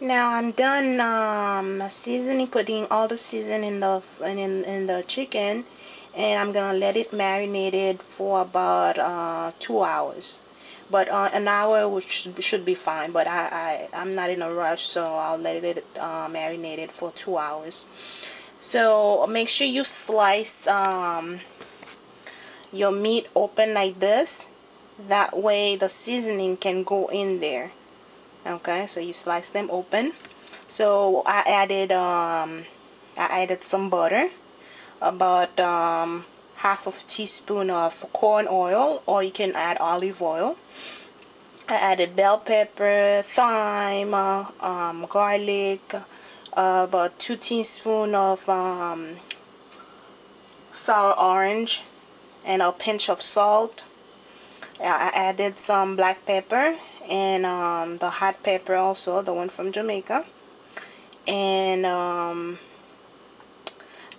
Now I'm done seasoning, putting all the season in the chicken, and I'm gonna let it marinated for about 2 hours. But an hour which should be fine. But I'm not in a rush, so I'll let it marinated for 2 hours. So make sure you slice your meat open like this. That way the seasoning can go in there. Okay, so you slice them open. So I added some butter, about half of teaspoon of corn oil, or you can add olive oil. I added bell pepper, thyme, garlic, about 2 teaspoons of sour orange, and a pinch of salt. I added some black pepper and the hot pepper also, the one from Jamaica. And I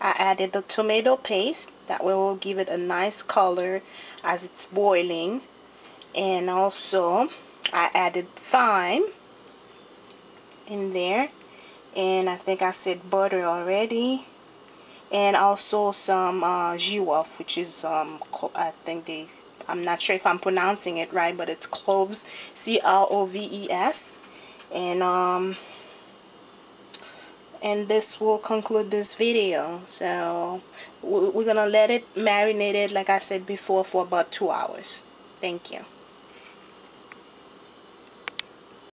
added the tomato paste. That way will give it a nice color as it's boiling. And also I added thyme in there, and I think I said butter already, and also some Jiwaf, which is I think I'm not sure if I'm pronouncing it right, but it's cloves, CLOVES. And this will conclude this video. So we're gonna let it marinated, like I said before, for about 2 hours. Thank you.